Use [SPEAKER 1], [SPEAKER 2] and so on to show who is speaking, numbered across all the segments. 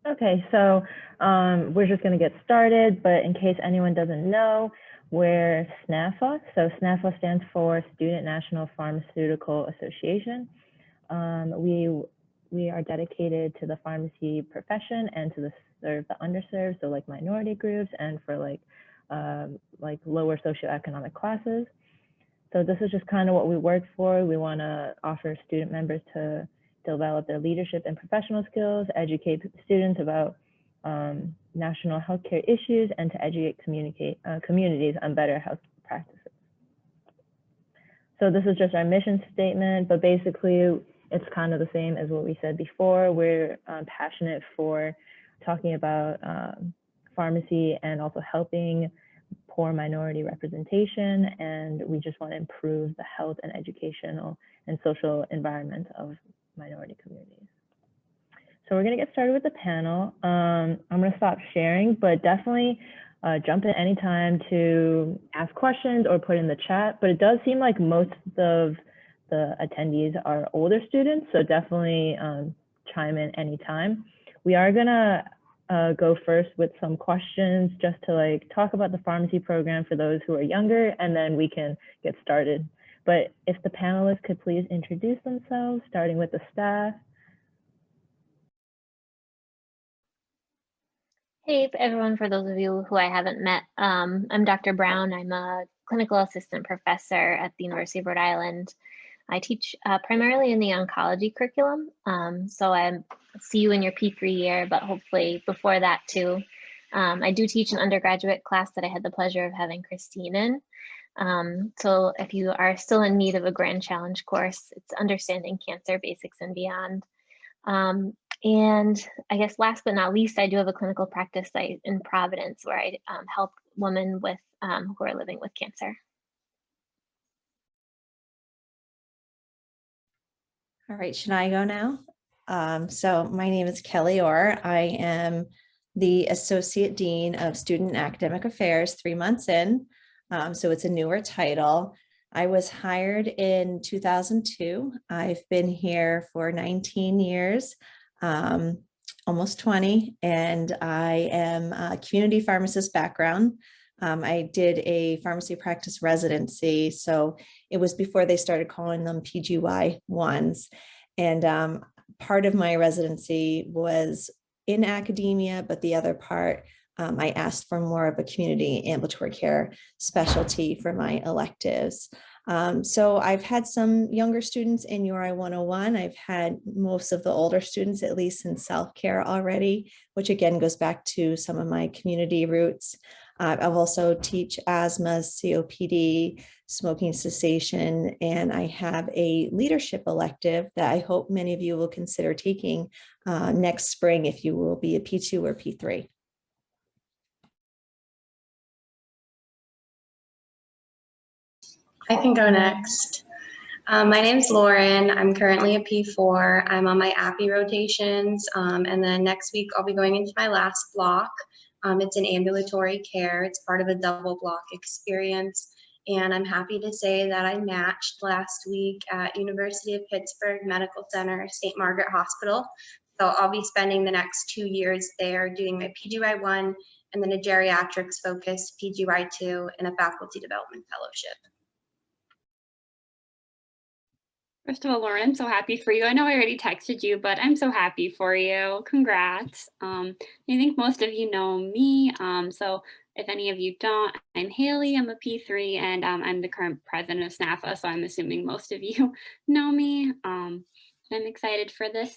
[SPEAKER 1] Okay, so we're just going to get started, but in case anyone doesn't know, we're SNPhA. So SNPhA stands for Student National Pharmaceutical Association. We are dedicated to the pharmacy profession and to serve the underserved, so like minority groups and for like lower socioeconomic classes. So this is just kind of what we work for. We want to offer student members to develop their leadership and professional skills, educate students about national healthcare issues, and to educate communities on better health practices. So this is just our mission statement, but basically it's kind of the same as what we said before. We're passionate for talking about pharmacy and also helping poor minority representation, and we just want to improve the health and educational and social environment of minority communities. So we're going to get started with the panel. I'm going to stop sharing, but definitely jump in anytime to ask questions or put in the chat. But it does seem like most of the attendees are older students, so definitely chime in anytime. We are going to go first with some questions just to like talk about the pharmacy program for those who are younger, and then we can get started. But if the panelists could please introduce themselves, starting with the staff.
[SPEAKER 2] Hey everyone, for those of you who I haven't met, I'm Dr. Brown. I'm a clinical assistant professor at the University of Rhode Island. I teach primarily in the oncology curriculum. So I see you in your P3 year, but hopefully before that too. I do teach an undergraduate class that I had the pleasure of having Christine in. So if you are still in need of a grand challenge course, it's Understanding Cancer Basics and Beyond. And I guess last but not least, I do have a clinical practice site in Providence where I help women with who are living with cancer.
[SPEAKER 3] All right, should I go now? So my name is Kelly Orr. I am the Associate Dean of Student and Academic Affairs, 3 months in. So it's a newer title. I was hired in 2002. I've been here for 19 years, almost 20, and I am a community pharmacist background. I did a pharmacy practice residency, so it was before they started calling them PGY1s. And part of my residency was in academia, but the other part, I asked for more of a community ambulatory care specialty for my electives. So I've had some younger students in URI 101. I've had most of the older students, at least in self-care already, which again goes back to some of my community roots. I've also teach asthma, COPD, smoking cessation, and I have a leadership elective that I hope many of you will consider taking next spring if you will be a P2 or P3.
[SPEAKER 4] I can go next. My name's Lauren. I'm currently a P4. I'm on my API rotations, and then next week I'll be going into my last block. It's in ambulatory care. It's part of a double block experience. And I'm happy to say that I matched last week at University of Pittsburgh Medical Center, St. Margaret Hospital. So I'll be spending the next 2 years there doing my PGY1 and then a geriatrics focused PGY2 and a faculty development fellowship.
[SPEAKER 5] First of all, Lauren, I'm so happy for you. I know I already texted you, but I'm so happy for you. Congrats. I think most of you know me. So if any of you don't, I'm Haley, I'm a P3, and I'm the current president of SNPhA, so I'm assuming most of you know me. I'm excited for this.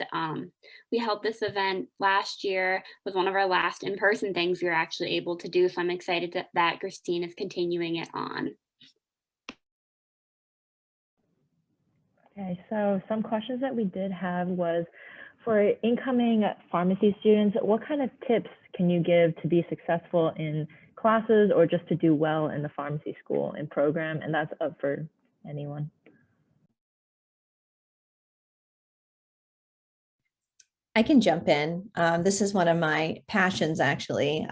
[SPEAKER 5] We held this event last year. It was one of our last in-person things we were actually able to do, so I'm excited that Christine is continuing it on.
[SPEAKER 1] Okay, so some questions that we did have was for incoming pharmacy students, what kind of tips can you give to be successful in classes or just to do well in the pharmacy school and program? And that's up for anyone.
[SPEAKER 3] I can jump in. This is one of my passions, actually.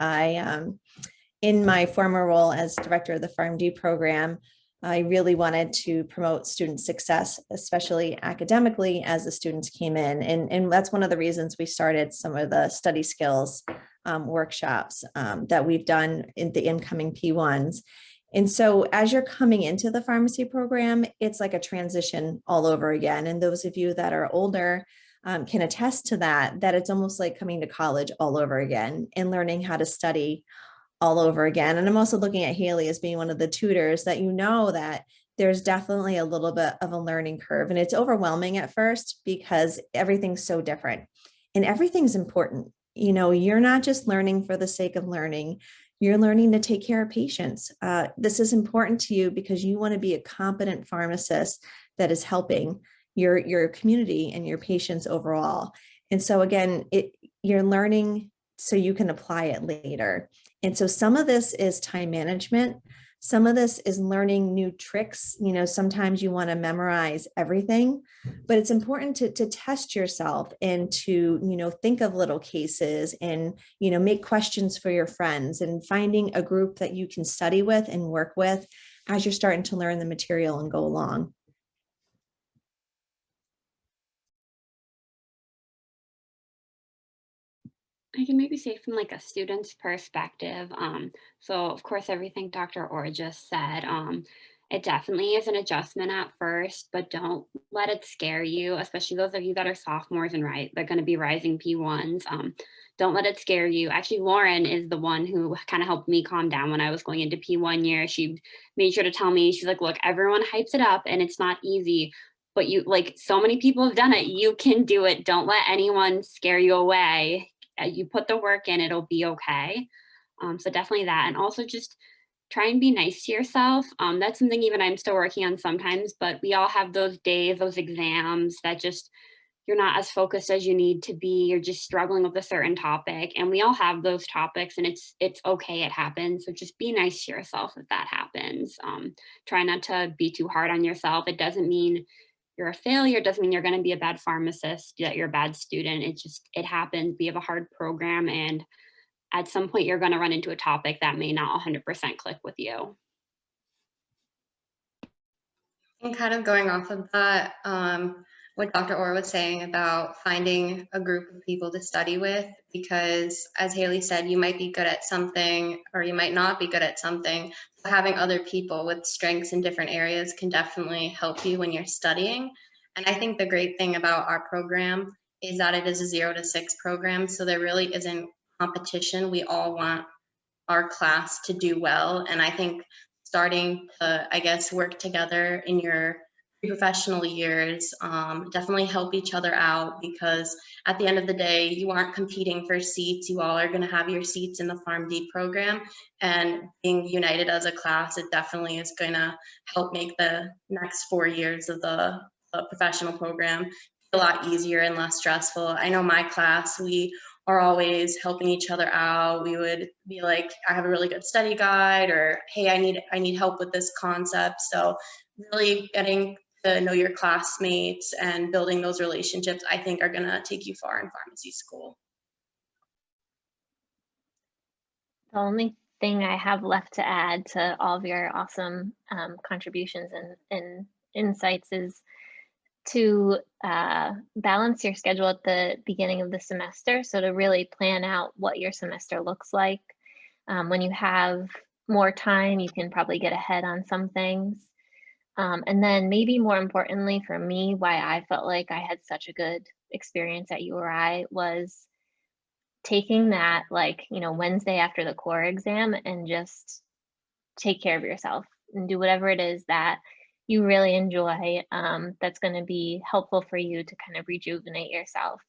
[SPEAKER 3] In my former role as director of the PharmD program, I really wanted to promote student success, especially academically, as the students came in. And that's one of the reasons we started some of the study skills workshops that we've done in the incoming P1s. And so as you're coming into the pharmacy program, it's like a transition all over again. And those of you that are older can attest to that, that it's almost like coming to college all over again and learning how to study all over again. And I'm also looking at Haley as being one of the tutors that that there's definitely a little bit of a learning curve, and it's overwhelming at first because everything's so different and everything's important. You're not just learning for the sake of learning. You're learning to take care of patients. This is important to you because you want to be a competent pharmacist that is helping your community and your patients overall. And so again, you're learning so you can apply it later. And so some of this is time management. Some of this is learning new tricks. Sometimes you want to memorize everything, but it's important to test yourself and to, think of little cases and, make questions for your friends and finding a group that you can study with and work with as you're starting to learn the material and go along.
[SPEAKER 5] I can maybe say from like a student's perspective. So of course, everything Dr. Orr just said, it definitely is an adjustment at first, but don't let it scare you, especially those of you that are sophomores and they're going to be rising P1s. Don't let it scare you. Actually, Lauren is the one who kind of helped me calm down when I was going into P1 year. She made sure to tell me, she's like, look, everyone hypes it up and it's not easy, but so many people have done it. You can do it. Don't let anyone scare you away. You put the work in, it'll be okay. So definitely that. And also just try and be nice to yourself. That's something even I'm still working on sometimes, but we all have those days, those exams that just, you're not as focused as you need to be. You're just struggling with a certain topic, and we all have those topics, and it's okay, it happens. So just be nice to yourself if that happens. Try not to be too hard on yourself. It doesn't mean you're a failure. It doesn't mean you're going to be a bad pharmacist, that you're a bad student. It happens. We have a hard program, and at some point you're going to run into a topic that may not 100% click with you.
[SPEAKER 4] And kind of going off of that, what Dr. Orr was saying about finding a group of people to study with, because as Haley said, you might be good at something or you might not be good at something. So having other people with strengths in different areas can definitely help you when you're studying. And I think the great thing about our program is that it is a 0 to 6 program. So there really isn't competition. We all want our class to do well. And I think starting to, I guess, work together in your professional years, definitely help each other out, because at the end of the day, you aren't competing for seats. You all are going to have your seats in the PharmD program, and being united as a class, it definitely is going to help make the next 4 years of the professional program a lot easier and less stressful. I know my class, we are always helping each other out. We would be like, I have a really good study guide, or hey, I need help with this concept. So really getting to know your classmates and building those relationships, I think, are gonna take you far in pharmacy school.
[SPEAKER 2] The only thing I have left to add to all of your awesome contributions and insights is to balance your schedule at the beginning of the semester. So to really plan out what your semester looks like. When you have more time, you can probably get ahead on some things. And then maybe more importantly for me, why I felt like I had such a good experience at URI was taking that Wednesday after the core exam and just take care of yourself and do whatever it is that you really enjoy, that's going to be helpful for you to kind of rejuvenate yourself.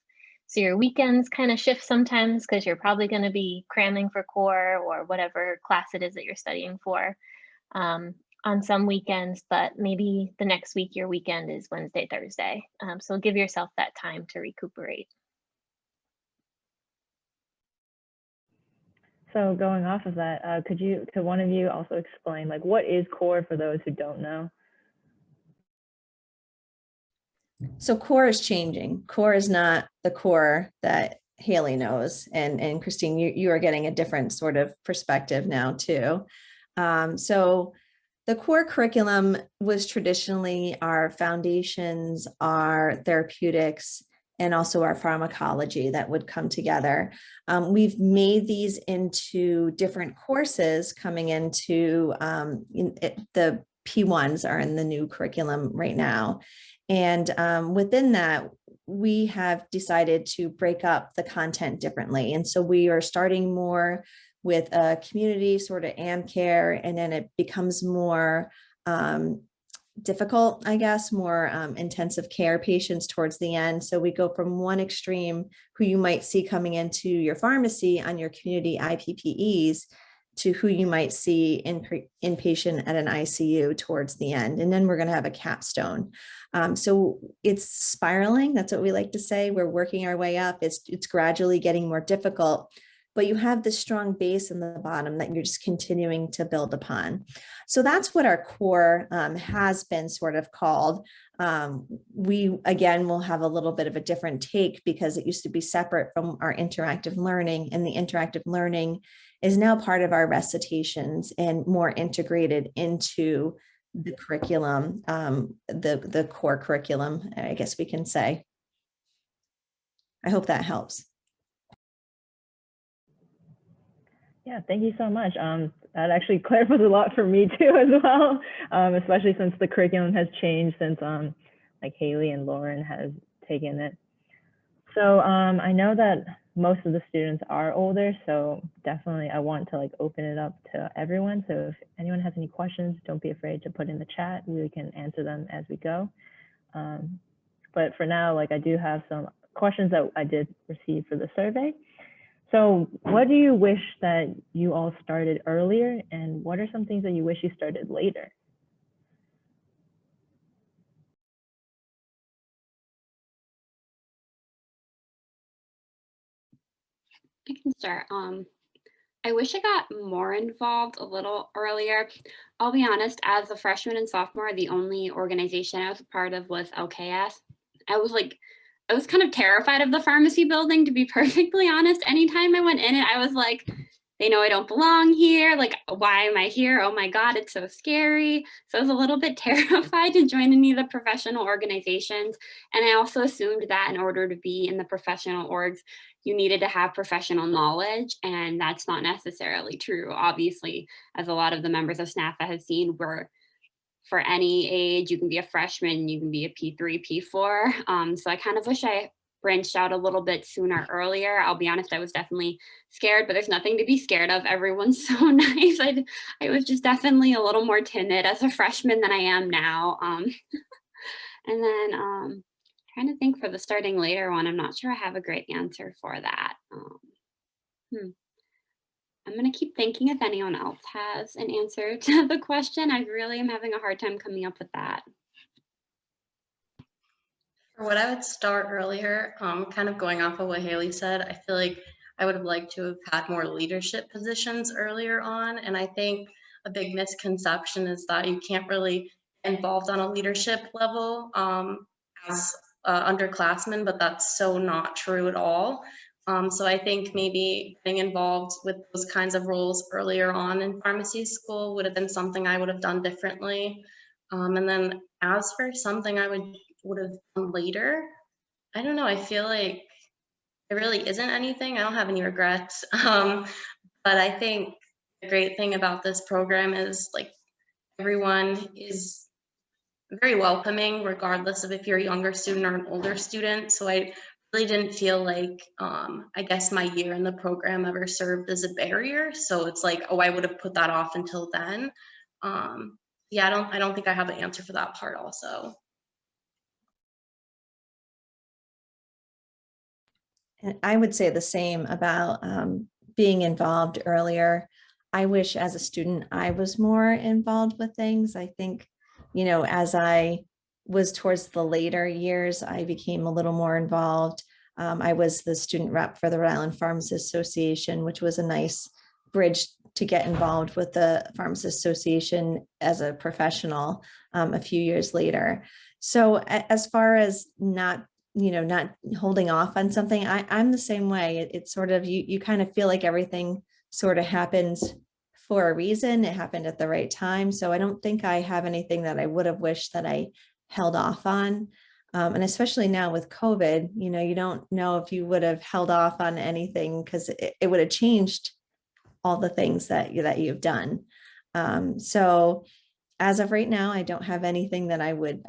[SPEAKER 2] So your weekends kind of shift sometimes because you're probably going to be cramming for core or whatever class it is that you're studying for on some weekends, but maybe the next week your weekend is Wednesday, Thursday. So give yourself that time to recuperate.
[SPEAKER 1] So going off of that, could one of you also explain what is core for those who don't know?
[SPEAKER 3] So core is changing. Core is not the core that Haley knows. And Christine, you are getting a different sort of perspective now too. So The core curriculum was traditionally our foundations, our therapeutics, and also our pharmacology that would come together. We've made these into different courses coming into the P1s are in the new curriculum right now. And within that, we have decided to break up the content differently. And so we are starting more with a community sort of AmCare, and then it becomes more difficult, I guess, more intensive care patients towards the end. So we go from one extreme, who you might see coming into your pharmacy on your community IPPEs, to who you might see inpatient at an ICU towards the end. And then we're going to have a capstone. So it's spiraling. That's what we like to say. We're working our way up. It's gradually getting more difficult, but you have this strong base in the bottom that you're just continuing to build upon. So that's what our core has been sort of called. We, again, will have a little bit of a different take because it used to be separate from our interactive learning, and the interactive learning is now part of our recitations and more integrated into the curriculum, the core curriculum, I guess we can say. I hope that helps.
[SPEAKER 1] Yeah, thank you so much. That actually clarifies a lot for me too as well, especially since the curriculum has changed since like Haley and Lauren has taken it. So I know that most of the students are older, so definitely I want to like open it up to everyone. So if anyone has any questions, don't be afraid to put in the chat. We can answer them as we go. But for now, like I do have some questions that I did receive for the survey. So what do you wish that you all started earlier, and what are some things that you wish you started later?
[SPEAKER 5] I can start. I wish I got more involved a little earlier. I'll be honest, as a freshman and sophomore, the only organization I was a part of was LKS. I was kind of terrified of the pharmacy building, to be perfectly honest. Anytime I went in it, I was like, they know I don't belong here. Like, why am I here? Oh my God, it's so scary. So I was a little bit terrified to join any of the professional organizations. And I also assumed that in order to be in the professional orgs, you needed to have professional knowledge. And that's not necessarily true. Obviously, as a lot of the members of SNPhA have seen, we're for any age, you can be a freshman, you can be a P3, P4. So I kind of wish I branched out a little bit sooner, earlier. I'll be honest, I was definitely scared, but there's nothing to be scared of. Everyone's so nice. I was just definitely a little more timid as a freshman than I am now. And then trying to think for the starting later one, I'm not sure I have a great answer for that. I'm going to keep thinking if anyone else has an answer to the question. I really am having a hard time coming up with that.
[SPEAKER 4] For what I would start earlier, kind of going off of what Haley said, I feel like I would have liked to have had more leadership positions earlier on. And I think a big misconception is that you can't really get involved on a leadership level as underclassmen, but that's so not true at all. So I think maybe getting involved with those kinds of roles earlier on in pharmacy school would have been something I would have done differently. And then as for something I would have done later, I don't know. I feel like there really isn't anything. I don't have any regrets. But I think the great thing about this program is like everyone is very welcoming, regardless of if you're a younger student or an older student. So I really didn't feel like, I guess my year in the program ever served as a barrier. So it's like, oh, I would have put that off until then. Yeah, I don't think I have an answer for that part also.
[SPEAKER 3] And I would say the same about being involved earlier. I wish as a student I was more involved with things. I think, you know, as I was towards the later years, I became a little more involved. I was the student rep for the Rhode Island Pharmacists Association, which was a nice bridge to get involved with the Pharmacists Association as a professional a few years later. So as far as not holding off on something, I'm the same way. It's sort of, you kind of feel like everything sort of happens for a reason. It happened at the right time. So I don't think I have anything that I would have wished that I held off on. And especially now with COVID, you don't know if you would have held off on anything because it would have changed all the things that you've done. So as of right now, I don't have anything that I would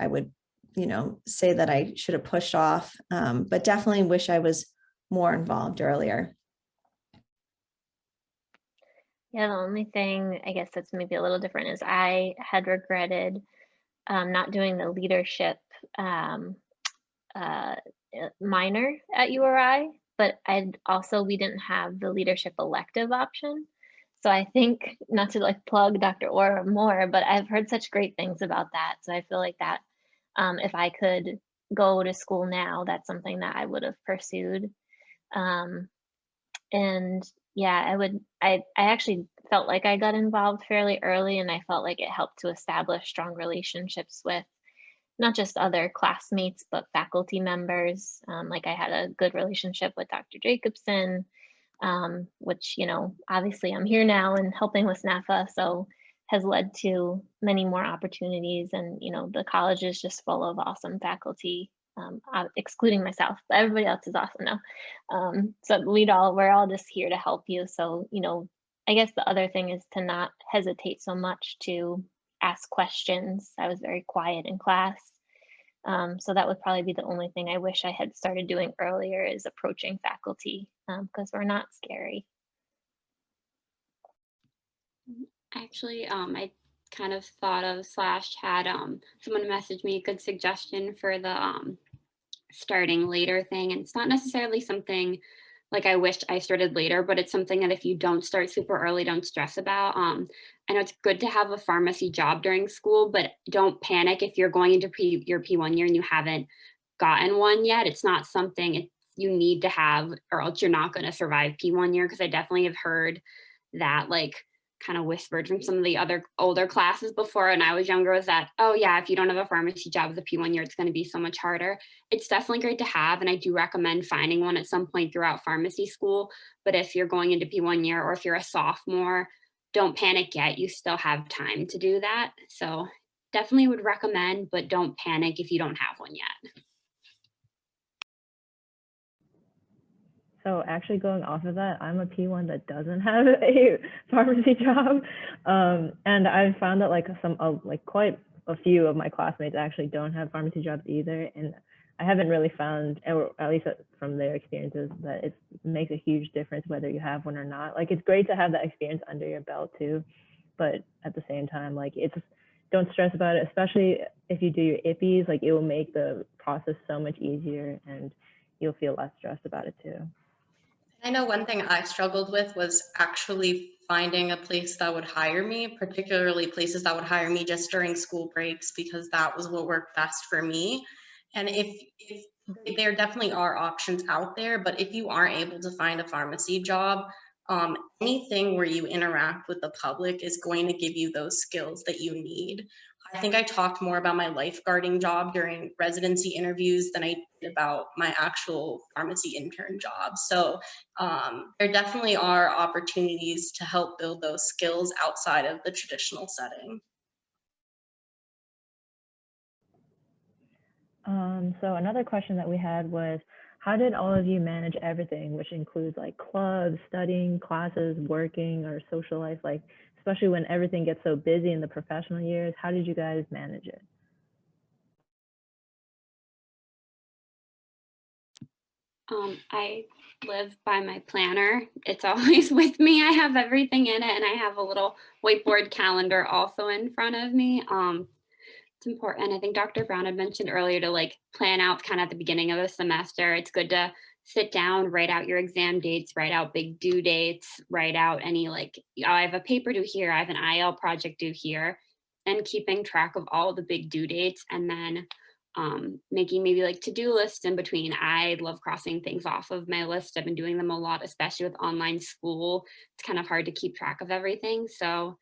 [SPEAKER 3] say that I should have pushed off, but definitely wish I was more involved earlier.
[SPEAKER 2] Yeah, the only thing I guess that's maybe a little different is I had regretted not doing the leadership uh, minor at URI, but we didn't have the leadership elective option. So I think, not to like plug Dr. Orr more, but I've heard such great things about that. So I feel like that if I could go to school now, that's something that I would have pursued. And yeah, I actually felt like I got involved fairly early, and I felt like it helped to establish strong relationships with not just other classmates, but faculty members. Like I had a good relationship with Dr. Jacobson, which, obviously I'm here now and helping with SNPhA, so has led to many more opportunities. And, the college is just full of awesome faculty, excluding myself, but everybody else is awesome now. So we're all just here to help you. So, I guess the other thing is to not hesitate so much to ask questions. I was very quiet in class. So that would probably be the only thing I wish I had started doing earlier, is approaching faculty, because we're not scary.
[SPEAKER 5] Actually, I kind of thought of / had someone message me a good suggestion for the starting later thing. And it's not necessarily something like I wished I started later, but it's something that if you don't start super early, don't stress about. I know it's good to have a pharmacy job during school, but don't panic if you're going into your P1 year and you haven't gotten one yet. It's not something you need to have, or else you're not going to survive P1 year. Because I definitely have heard that, like, kind of whispered from some of the other older classes before, and I was younger, was that, oh yeah, if you don't have a pharmacy job as a P1 year, it's going to be so much harder. It's definitely great to have, and I do recommend finding one at some point throughout pharmacy school. But if you're going into P1 year, or if you're a sophomore, don't panic yet. You still have time to do that. So definitely would recommend, but don't panic if you don't have one yet.
[SPEAKER 1] So actually going off of that, I'm a P1 that doesn't have a pharmacy job. And I've found that quite a few of my classmates actually don't have pharmacy jobs either. And I haven't really found, or at least from their experiences, that it makes a huge difference whether you have one or not. Like, it's great to have that experience under your belt too, but at the same time, don't stress about it, especially if you do your IPPs. Like, it will make the process so much easier, and you'll feel less stressed about it too.
[SPEAKER 4] I know one thing I struggled with was actually finding a place that would hire me, particularly places that would hire me just during school breaks, because that was what worked best for me. And if there definitely are options out there, but if you aren't able to find a pharmacy job, anything where you interact with the public is going to give you those skills that you need. I think I talked more about my lifeguarding job during residency interviews than I did about my actual pharmacy intern job. So there definitely are opportunities to help build those skills outside of the traditional setting.
[SPEAKER 1] So another question that we had was, how did all of you manage everything, which includes like clubs, studying, classes, working, or social life, like especially when everything gets so busy in the professional years? How did you guys manage it?
[SPEAKER 5] I live by my planner. It's always with me. I have everything in it, and I have a little whiteboard calendar also in front of me. It's important. I think Dr. Brown had mentioned earlier to like plan out kind of at the beginning of the semester. It's good to sit down, write out your exam dates, write out big due dates, write out any I have a paper due here, I have an IL project due here, and keeping track of all the big due dates, and then making maybe like to-do lists in between. I love crossing things off of my list. I've been doing them a lot, especially with online school. It's kind of hard to keep track of everything. So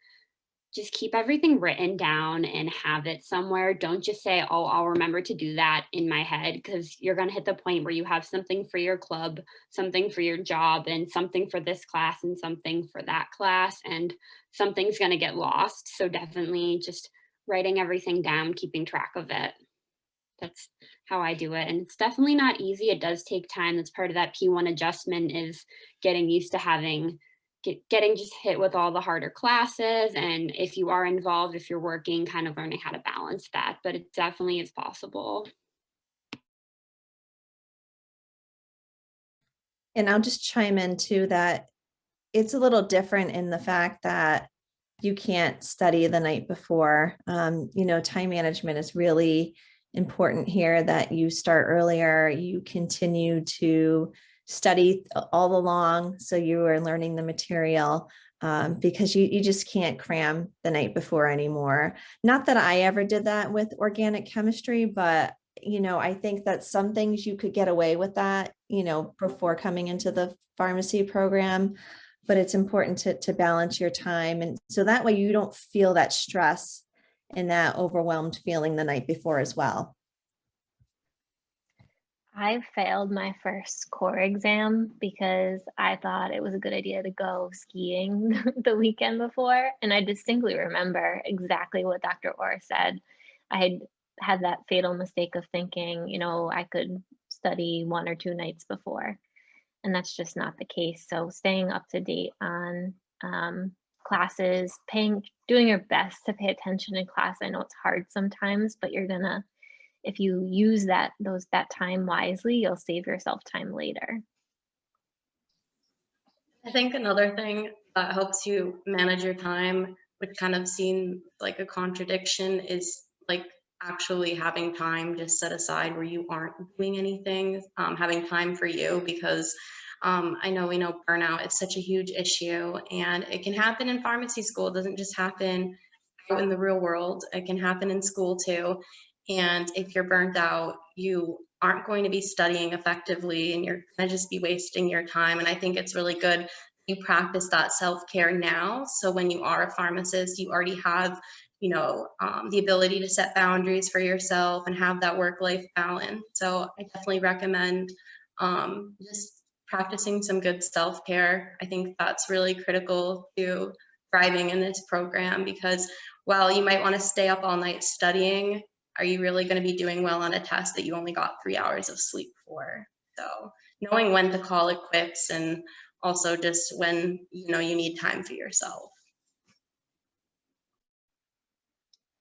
[SPEAKER 5] just keep everything written down and have it somewhere. Don't just say, oh, I'll remember to do that in my head, because you're going to hit the point where you have something for your club, something for your job, and something for this class and something for that class, and something's going to get lost. So definitely just writing everything down, keeping track of it. That's how I do it. And it's definitely not easy. It does take time. That's part of that P1 adjustment, is getting used to getting just hit with all the harder classes. And if you are involved, if you're working, kind of learning how to balance that. But it definitely is possible.
[SPEAKER 3] And I'll just chime in too that it's a little different in the fact that you can't study the night before. Time management is really important here, that you start earlier, you continue to study all along, so you are learning the material, because you just can't cram the night before anymore. Not that I ever did that with organic chemistry, but I think that some things you could get away with that, before coming into the pharmacy program, but it's important to balance your time. And so that way you don't feel that stress and that overwhelmed feeling the night before as well.
[SPEAKER 2] I failed my first core exam because I thought it was a good idea to go skiing the weekend before. And I distinctly remember exactly what Dr. Orr said. I had that fatal mistake of thinking, I could study 1 or 2 nights before. And that's just not the case. So staying up to date on classes, doing your best to pay attention in class. I know it's hard sometimes, but if you use that time wisely, you'll save yourself time later.
[SPEAKER 4] I think another thing that helps you manage your time, which kind of seems like a contradiction, is like actually having time just set aside where you aren't doing anything, having time for you, because I know we know burnout is such a huge issue, and it can happen in pharmacy school. It doesn't just happen out in the real world. It can happen in school too. And if you're burnt out, you aren't going to be studying effectively, and you're going to just be wasting your time. And I think it's really good you practice that self-care now. So when you are a pharmacist, you already have, the ability to set boundaries for yourself and have that work-life balance. So I definitely recommend just practicing some good self-care. I think that's really critical to thriving in this program, because while you might want to stay up all night studying, are you really going to be doing well on a test that you only got 3 hours of sleep for? So knowing when to call it quits, and also just when you need time for yourself.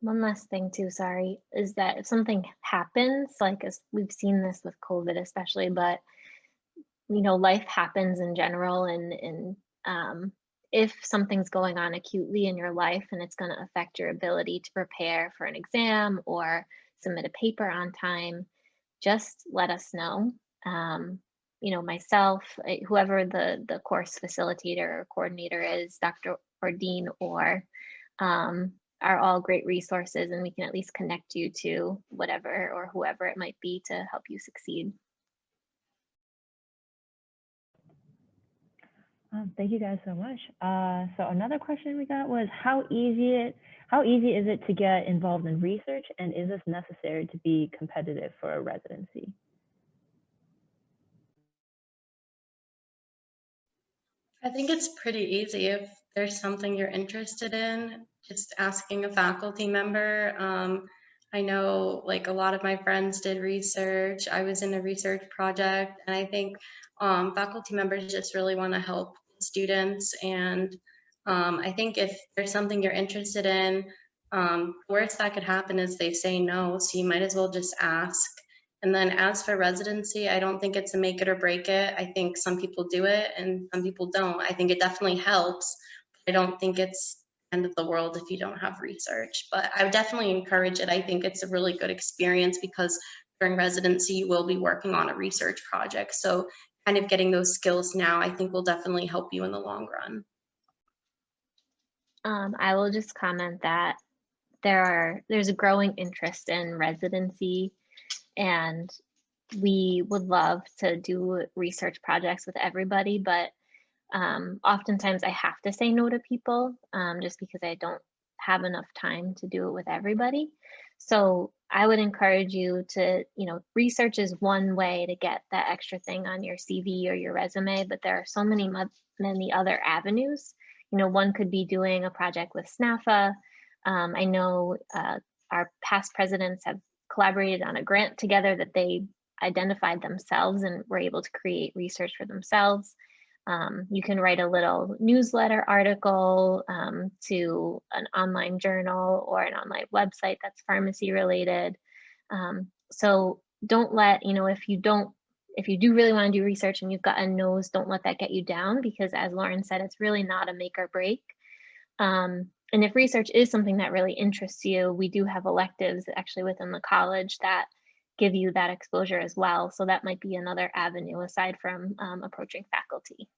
[SPEAKER 2] One last thing too, sorry, is that if something happens, like as we've seen this with COVID especially, but life happens in general, and if something's going on acutely in your life and it's going to affect your ability to prepare for an exam or submit a paper on time, just let us know. Myself, whoever the course facilitator or coordinator is, Dr. or Dean or are all great resources, and we can at least connect you to whatever or whoever it might be to help you succeed.
[SPEAKER 1] Thank you guys so much. So another question we got was, how easy is it to get involved in research, and is this necessary to be competitive for a residency?
[SPEAKER 4] I think it's pretty easy. If there's something you're interested in, just asking a faculty member. I know like a lot of my friends did research. I was in a research project, and I think faculty members just really want to help students. And I think if there's something you're interested in, the worst that could happen is they say no. So you might as well just ask. And then as for residency, I don't think it's a make it or break it. I think some people do it and some people don't. I think it definitely helps, but I don't think it's the end of the world if you don't have research. But I would definitely encourage it. I think it's a really good experience, because during residency, you will be working on a research project. So kind of getting those skills now, I think will definitely help you in the long run.
[SPEAKER 2] I will just comment that there's a growing interest in residency, and we would love to do research projects with everybody, but oftentimes I have to say no to people just because I don't have enough time to do it with everybody. So I would encourage you to, research is one way to get that extra thing on your CV or your resume, but there are so many other avenues. One could be doing a project with SNPhA. I know our past presidents have collaborated on a grant together that they identified themselves and were able to create research for themselves. You can write a little newsletter article to an online journal or an online website that's pharmacy related. So don't let, if you do really want to do research and you've got a nose, don't let that get you down, because as Lauren said, it's really not a make or break. And if research is something that really interests you, we do have electives actually within the college that give you that exposure as well. So that might be another avenue aside from approaching faculty.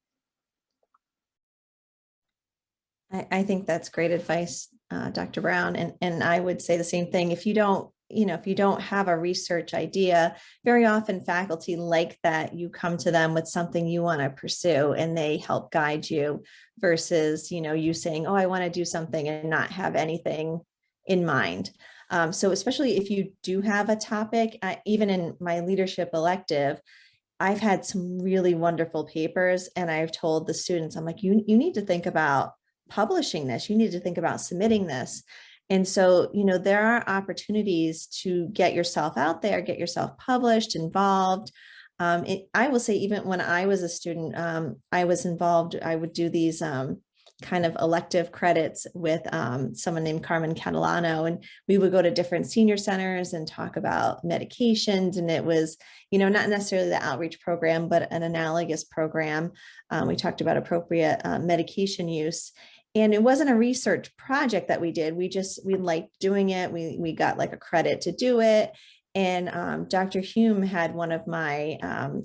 [SPEAKER 3] I think that's great advice, Dr. Brown. And I would say the same thing. If you don't have a research idea, very often faculty like that you come to them with something you want to pursue and they help guide you versus, you saying, oh, I want to do something and not have anything in mind. So especially if you do have a topic, even in my leadership elective, I've had some really wonderful papers and I've told the students, I'm like, you need to think about publishing this. You need to think about submitting this. And so, there are opportunities to get yourself out there, get yourself published, involved. I will say, even when I was a student, I was involved. I would do these kind of elective credits with someone named Carmen Catalano, and we would go to different senior centers and talk about medications. And it was, not necessarily the outreach program, but an analogous program. We talked about appropriate medication use. And it wasn't a research project that we did. We liked doing it. We got like a credit to do it. And Dr. Hume had one of my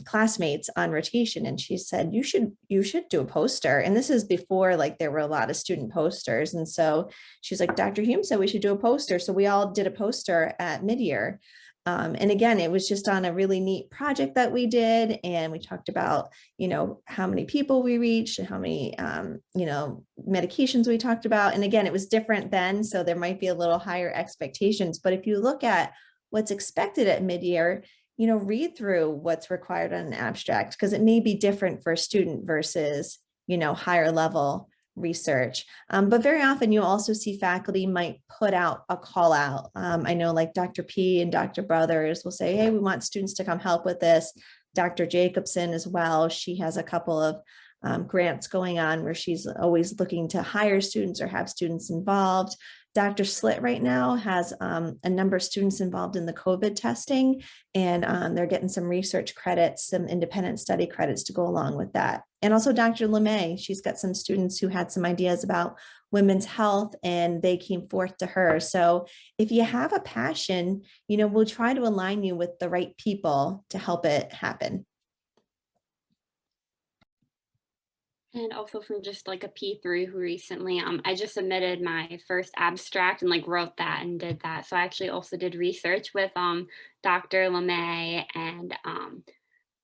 [SPEAKER 3] classmates on rotation, and she said, you should do a poster. And this is before like there were a lot of student posters. And so she's like, Dr. Hume said we should do a poster. So we all did a poster at mid-year. And again, it was just on a really neat project that we did. And we talked about, how many people we reached and how many, medications we talked about. And again, it was different then. So there might be a little higher expectations. But if you look at what's expected at mid-year, read through what's required on an abstract, because it may be different for a student versus, higher level research. But very often you'll also see faculty might put out a call out. I know like Dr. P and Dr. Brothers will say, hey, we want students to come help with this. Dr. Jacobson as well. She has a couple of grants going on where she's always looking to hire students or have students involved. Dr. Slitt right now has a number of students involved in the COVID testing, and they're getting some research credits, some independent study credits to go along with that. And also Dr. LeMay, she's got some students who had some ideas about women's health and they came forth to her. So if you have a passion, we'll try to align you with the right people to help it happen.
[SPEAKER 5] And also from just like a P3 who recently, I just submitted my first abstract and like wrote that and did that. So I actually also did research with Dr. LeMay, and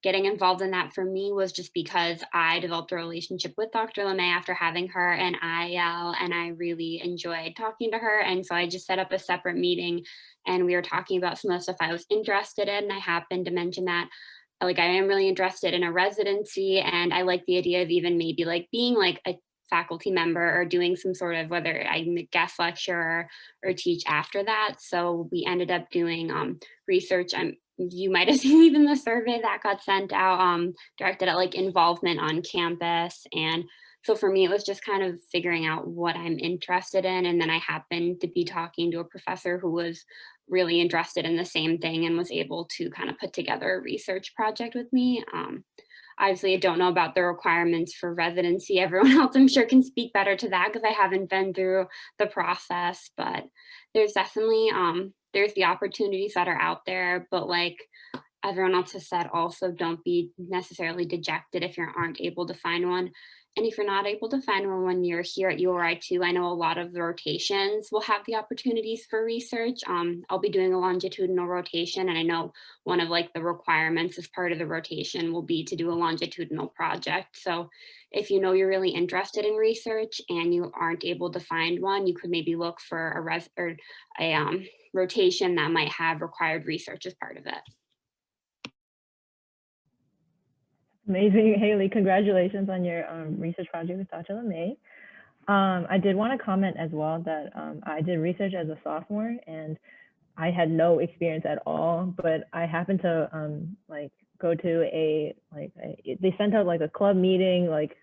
[SPEAKER 5] getting involved in that for me was just because I developed a relationship with Dr. LeMay after having her in IL, and I really enjoyed talking to her. And so I just set up a separate meeting and we were talking about some of the stuff I was interested in. And I happened to mention that like I am really interested in a residency, and I like the idea of even maybe like being like a faculty member or doing some sort of, whether I'm a guest lecturer or teach after that. So we ended up doing research. You might have seen even the survey that got sent out, directed at like involvement on campus. And so for me, it was just kind of figuring out what I'm interested in. And then I happened to be talking to a professor who was really interested in the same thing and was able to kind of put together a research project with me. Obviously, I don't know about the requirements for residency. Everyone else, I'm sure, can speak better to that because I haven't been through the process, but there's definitely, there's the opportunities that are out there, but like, everyone else has said also, don't be necessarily dejected if you aren't able to find one. And if you're not able to find one when you're here at URI too, I know a lot of the rotations will have the opportunities for research. I'll be doing a longitudinal rotation, and I know one of like the requirements as part of the rotation will be to do a longitudinal project. So if you know you're really interested in research and you aren't able to find one, you could maybe look for a rotation that might have required research as part of it.
[SPEAKER 1] Amazing, Haley. Congratulations on your research project with Dr. LeMay. I did want to comment as well that I did research as a sophomore and I had no experience at all, but I happened to like go to they sent out like a club meeting like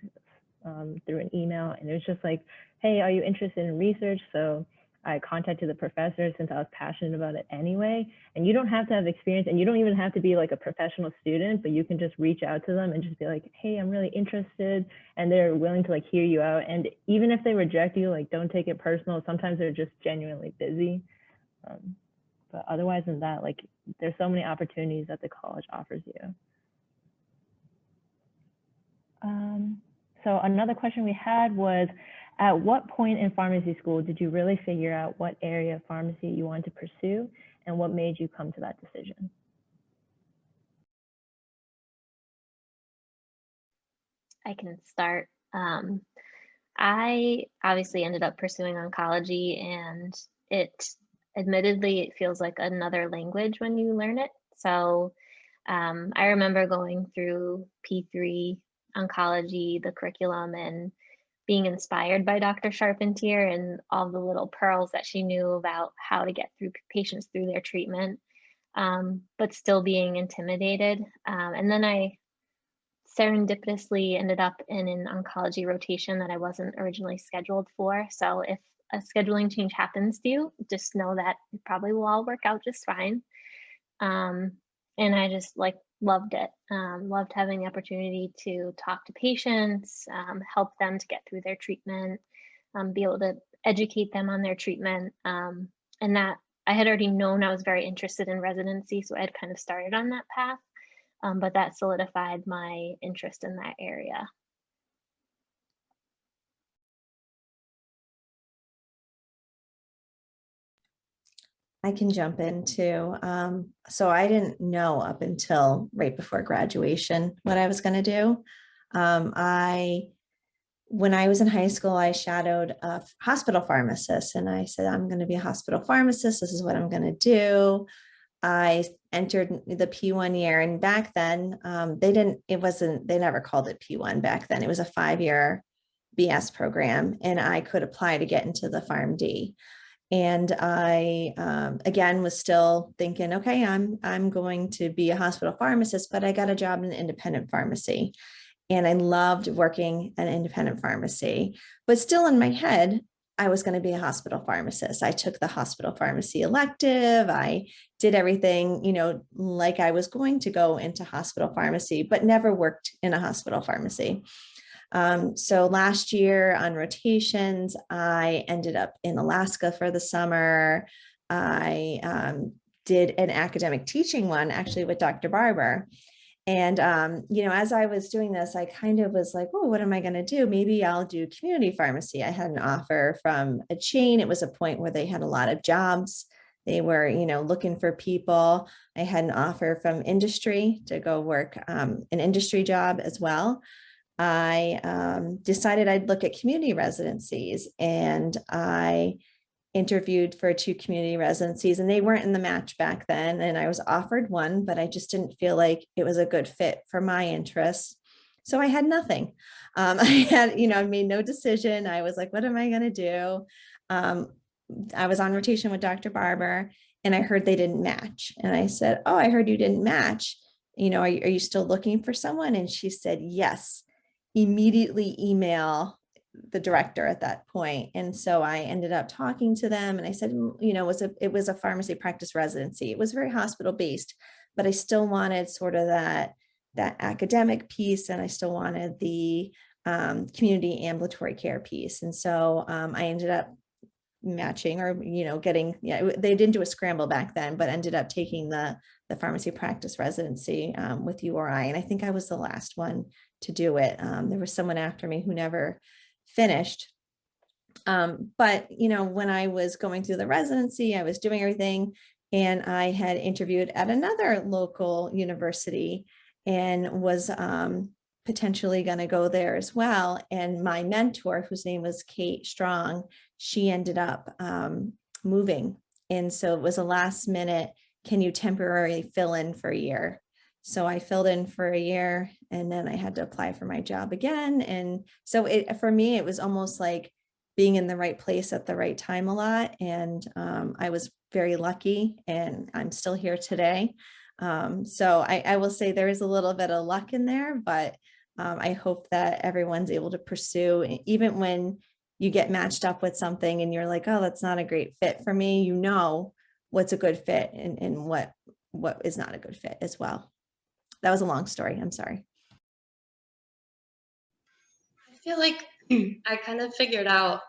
[SPEAKER 1] through an email, and it was just like, hey, are you interested in research? So I contacted the professor since I was passionate about it anyway. And you don't have to have experience, and you don't even have to be like a professional student, but you can just reach out to them and just be like, hey, I'm really interested. And they're willing to like hear you out. And even if they reject you, like don't take it personal. Sometimes they're just genuinely busy. But otherwise than that, like there's so many opportunities that the college offers you. So another question we had was, at what point in pharmacy school did you really figure out what area of pharmacy you wanted to pursue, and what made you come to that decision?
[SPEAKER 2] I can start. I obviously ended up pursuing oncology, and admittedly, it feels like another language when you learn it. So I remember going through P3 oncology, the curriculum, and being inspired by Dr. Charpentier and all the little pearls that she knew about how to get through patients through their treatment, but still being intimidated. And then I serendipitously ended up in an oncology rotation that I wasn't originally scheduled for. So if a scheduling change happens to you, just know that it probably will all work out just fine. And I just like loved it. Loved having the opportunity to talk to patients, help them to get through their treatment, be able to educate them on their treatment. And that I had already known I was very interested in residency, so I had kind of started on that path, but that solidified my interest in that area.
[SPEAKER 3] I can jump in too. So I didn't know up until right before graduation what I was going to do. When I was in high school, I shadowed a hospital pharmacist, and I said, I'm going to be a hospital pharmacist. This is what I'm going to do. I entered the P1 year, and back then they never called it P1 back then. It was a 5-year BS program, and I could apply to get into the PharmD. And I, again, was still thinking, okay, I'm going to be a hospital pharmacist, but I got a job in an independent pharmacy. And I loved working at an independent pharmacy, but still in my head, I was going to be a hospital pharmacist. I took the hospital pharmacy elective. I did everything, like I was going to go into hospital pharmacy, but never worked in a hospital pharmacy. So last year on rotations, I ended up in Alaska for the summer. I did an academic teaching one actually with Dr. Barber. And, as I was doing this, I kind of was like, oh, what am I going to do? Maybe I'll do community pharmacy. I had an offer from a chain. It was a point where they had a lot of jobs. They were, looking for people. I had an offer from industry to go work an industry job as well. I decided I'd look at community residencies, and I interviewed for 2 community residencies, and they weren't in the match back then. And I was offered one, but I just didn't feel like it was a good fit for my interests. So I had nothing. I made no decision. I was like, what am I going to do? I was on rotation with Dr. Barber, and I heard they didn't match. And I said, oh, I heard you didn't match. Are you still looking for someone? And she said, yes. Immediately email the director at that point. And so I ended up talking to them, and I said, it was a pharmacy practice residency. It was very hospital based, but I still wanted sort of that academic piece, and I still wanted the community ambulatory care piece. And so I ended up matching, or getting, they didn't do a scramble back then, but ended up taking the the pharmacy practice residency with URI. And I think I was the last one to do it. There was someone after me who never finished. But, you know, when I was going through the residency, I was doing everything, and I had interviewed at another local university and was potentially going to go there as well. And my mentor, whose name was Kate Strong, she ended up moving. And so it was a last minute, can you temporarily fill in for a year? So I filled in for a year, and then I had to apply for my job again. And so for me, it was almost like being in the right place at the right time a lot. And I was very lucky, and I'm still here today. So I will say there is a little bit of luck in there, but I hope that everyone's able to pursue, even when you get matched up with something and you're like, oh, that's not a great fit for me, you know what's a good fit and what is not a good fit as well. That was a long story. I'm sorry.
[SPEAKER 4] I feel like I kind of figured out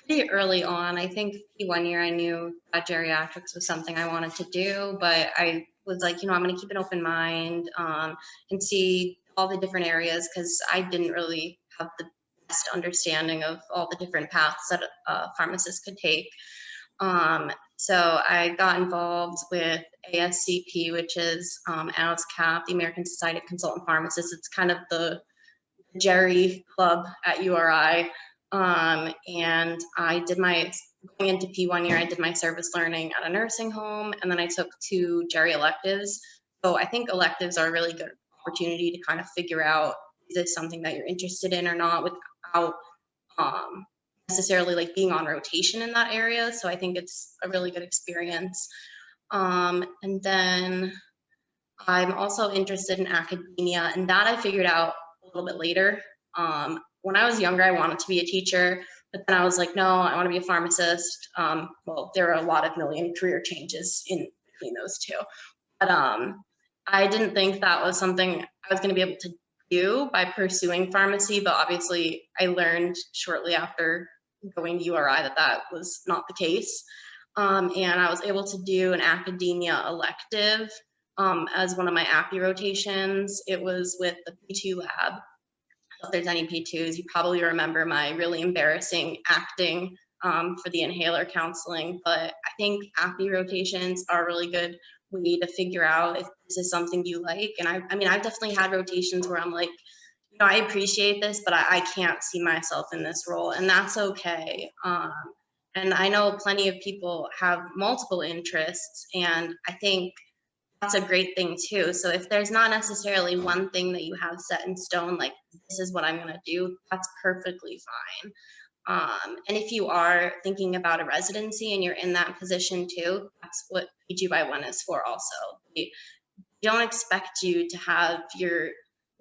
[SPEAKER 4] pretty early on. I think one year I knew that geriatrics was something I wanted to do, but I was like, you know, I'm going to keep an open mind and see all the different areas, because I didn't really have the best understanding of all the different paths that a pharmacist could take. So I got involved with ASCP, which is ASCAP, the American Society of Consultant Pharmacists. It's kind of the Jerry Club at URI. And I did going into P1 year, I did my service learning at a nursing home, and then I took 2 Jerry electives. So I think electives are a really good opportunity to kind of figure out, is this something that you're interested in or not, without necessarily like being on rotation in that area. So I think it's a really good experience. And then I'm also interested in academia, and that I figured out a little bit later. When I was younger, I wanted to be a teacher, but then I was like, no, I want to be a pharmacist. Well, there are a lot of million career changes in between those two. But I didn't think that was something I was going to be able to do by pursuing pharmacy, but obviously I learned shortly after going to URI that was not the case. And I was able to do an academia elective as one of my API rotations. It was with the P2 lab. If there's any P2s, you probably remember my really embarrassing acting for the inhaler counseling, but I think API rotations are a really good way to figure out if this is something you like. And I mean, I've definitely had rotations where I'm like, you know, I appreciate this, but I can't see myself in this role, and that's okay. And I know plenty of people have multiple interests, and I think that's a great thing too. So if there's not necessarily one thing that you have set in stone, like this is what I'm going to do, that's perfectly fine. And if you are thinking about a residency and you're in that position too, that's what PGY1 is for also. They don't expect you to have your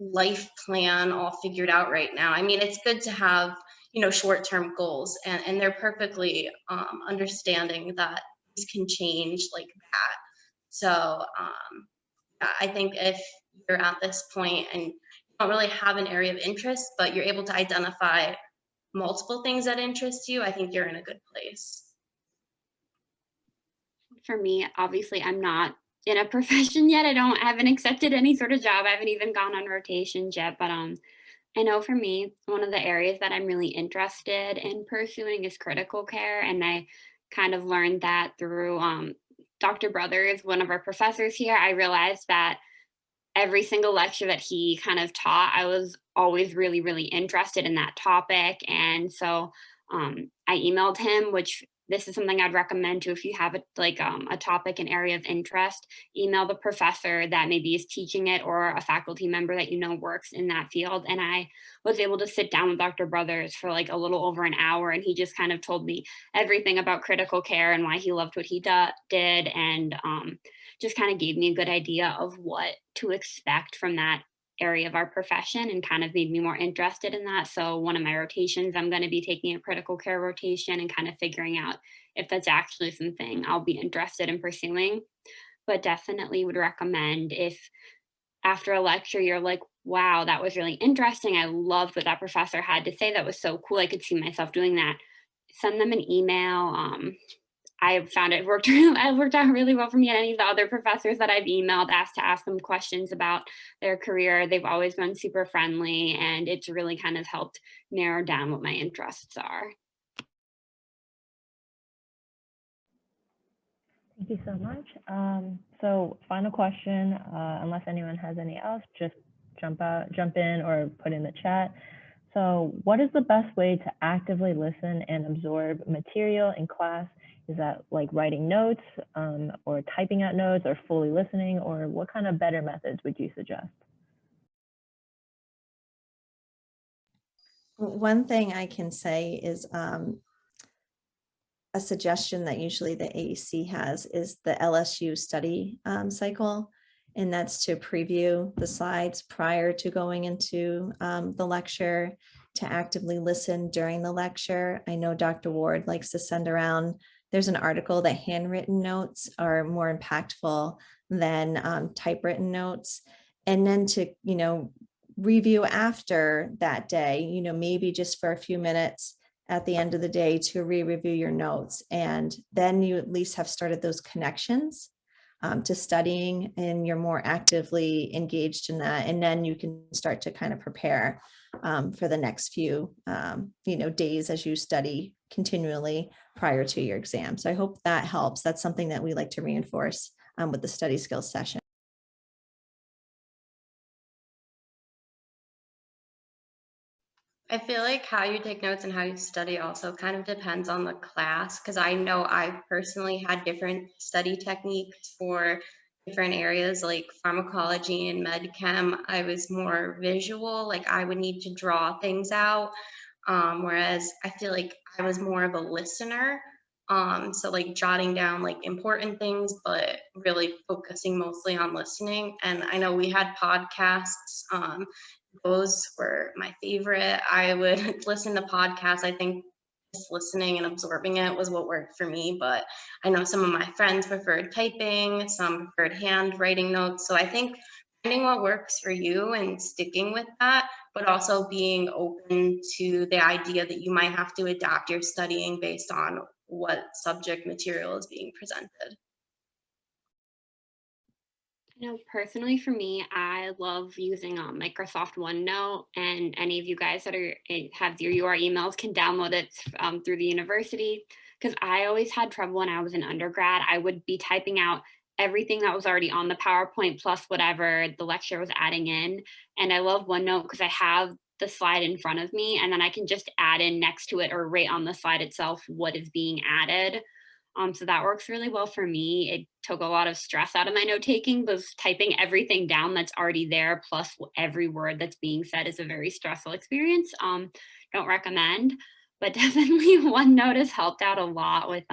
[SPEAKER 4] life plan all figured out right now. I mean, it's good to have, you know, short-term goals, and they're perfectly understanding that these can change like that. So I think if you're at this point and you don't really have an area of interest, but you're able to identify multiple things that interest you, I think you're in a good place.
[SPEAKER 5] For me, obviously, I'm not in a profession yet. I haven't accepted any sort of job. I haven't even gone on rotations yet, but I know for me, one of the areas that I'm really interested in pursuing is critical care. And I kind of learned that through Dr. Brothers, one of our professors here. I realized that every single lecture that he kind of taught, I was always really, really interested in that topic. And so I emailed him, which this is something I'd recommend too. If you have a topic, an area of interest, email the professor that maybe is teaching it or a faculty member that you know works in that field. And I was able to sit down with Dr. Brothers for like a little over an hour, and he just kind of told me everything about critical care and why he loved what he did, and just kind of gave me a good idea of what to expect from that area of our profession, and kind of made me more interested in that. So one of my rotations, I'm going to be taking a critical care rotation and kind of figuring out if that's actually something I'll be interested in pursuing. But definitely would recommend, if after a lecture you're like, wow, that was really interesting, I loved what that professor had to say, that was so cool, I could see myself doing that, send them an email. I found it worked out really well for me. And any of the other professors that I've emailed, asked to ask them questions about their career, they've always been super friendly, and it's really kind of helped narrow down what my interests are.
[SPEAKER 1] Thank you so much. So final question, unless anyone has any else, just jump in or put in the chat. So what is the best way to actively listen and absorb material in class? Is that like writing notes or typing out notes or fully listening, or what kind of better methods would you suggest?
[SPEAKER 3] One thing I can say is a suggestion that usually the AEC has is the LSU study cycle, and that's to preview the slides prior to going into the lecture, to actively listen during the lecture. I know Dr. Ward likes to send around, there's an article that handwritten notes are more impactful than typewritten notes. And then to, review after that day, maybe just for a few minutes at the end of the day to re-review your notes. And then you at least have started those connections to studying, and you're more actively engaged in that. And then you can start to kind of prepare for the next few, days as you study continually prior to your exam. So I hope that helps. That's something that we like to reinforce with the study skills session.
[SPEAKER 4] I feel like how you take notes and how you study also kind of depends on the class, because I know I personally had different study techniques for different areas like pharmacology and med chem. I was more visual, like I would need to draw things out, whereas I feel like I was more of a listener. So like jotting down like important things, but really focusing mostly on listening. And I know we had podcasts. Those were my favorite. I would listen to podcasts. I think just listening and absorbing it was what worked for me. But I know some of my friends preferred typing, some preferred handwriting notes. So I think finding what works for you and sticking with that, but also being open to the idea that you might have to adapt your studying based on what subject material is being presented.
[SPEAKER 5] Personally for me, I love using Microsoft OneNote, and any of you guys that have your UR emails can download it through the university, because I always had trouble when I was an undergrad. I would be typing out everything that was already on the PowerPoint plus whatever the lecturer was adding in. And I love OneNote because I have the slide in front of me, and then I can just add in next to it or right on the slide itself what is being added. So that works really well for me. It took a lot of stress out of my note taking, because typing everything down that's already there plus every word that's being said is a very stressful experience. Don't recommend, but definitely OneNote has helped out a lot with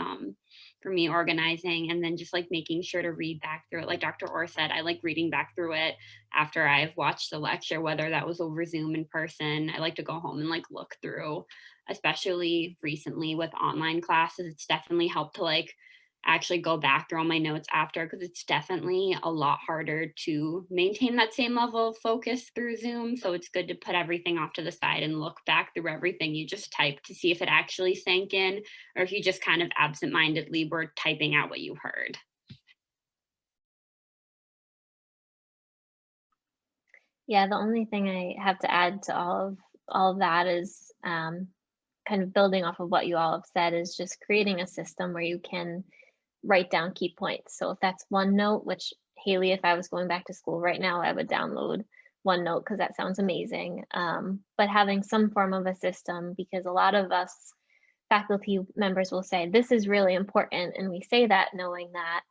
[SPEAKER 5] for me organizing, and then just like making sure to read back through it. Like Dr. Orr said, I like reading back through it after I've watched the lecture, whether that was over Zoom, in person. I like to go home and like look through, especially recently with online classes. It's definitely helped to like actually go back through all my notes after, because it's definitely a lot harder to maintain that same level of focus through Zoom. So it's good to put everything off to the side and look back through everything you just typed to see if it actually sank in, or if you just kind of absentmindedly were typing out what you heard.
[SPEAKER 2] Yeah, the only thing I have to add to all of that is kind of building off of what you all have said, is just creating a system where you can write down key points. So if that's OneNote, which Haley, if I was going back to school right now, I would download OneNote because that sounds amazing. But having some form of a system, because a lot of us faculty members will say, this is really important. And we say that knowing that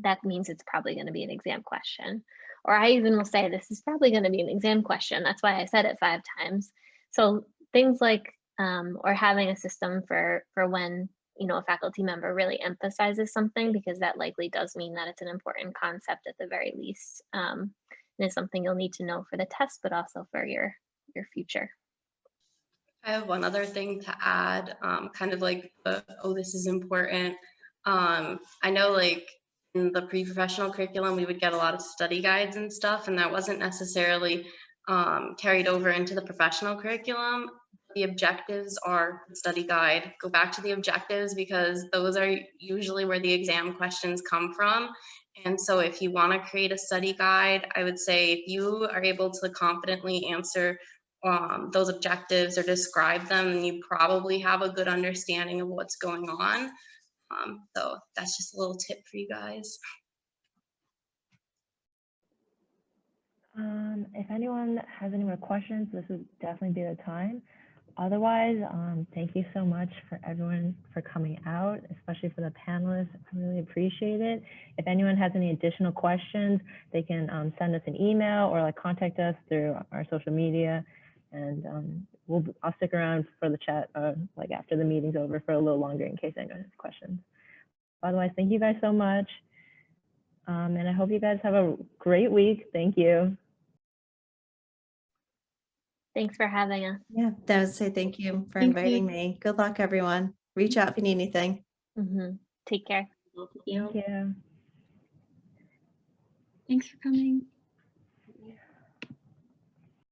[SPEAKER 2] that means it's probably going to be an exam question. Or I even will say, this is probably going to be an exam question. That's why I said it 5 times. So things like, or having a system for when, a faculty member really emphasizes something, because that likely does mean that it's an important concept at the very least. And it's something you'll need to know for the test, but also for your future.
[SPEAKER 4] I have one other thing to add, kind of like, this is important. I know like in the pre-professional curriculum, we would get a lot of study guides and stuff, and that wasn't necessarily carried over into the professional curriculum. The objectives are the study guide. Go back to the objectives because those are usually where the exam questions come from. And so if you want to create a study guide, I would say if you are able to confidently answer those objectives or describe them, then you probably have a good understanding of what's going on. So that's just a little tip for you guys.
[SPEAKER 1] If anyone has any more questions, this would definitely be the time. Otherwise, thank you so much for everyone for coming out, especially for the panelists. I really appreciate it. If anyone has any additional questions, they can send us an email or like contact us through our social media, and I'll stick around for the chat like after the meeting's over for a little longer in case anyone has questions. Otherwise, thank you guys so much, and I hope you guys have a great week. Thank you.
[SPEAKER 2] Thanks for having us.
[SPEAKER 3] Yeah, that would say thank you for
[SPEAKER 4] Thank
[SPEAKER 3] inviting
[SPEAKER 4] you.
[SPEAKER 3] me. Good luck, everyone. Reach out if you need anything.
[SPEAKER 2] Take care.
[SPEAKER 1] Thank you.
[SPEAKER 5] Thanks for coming.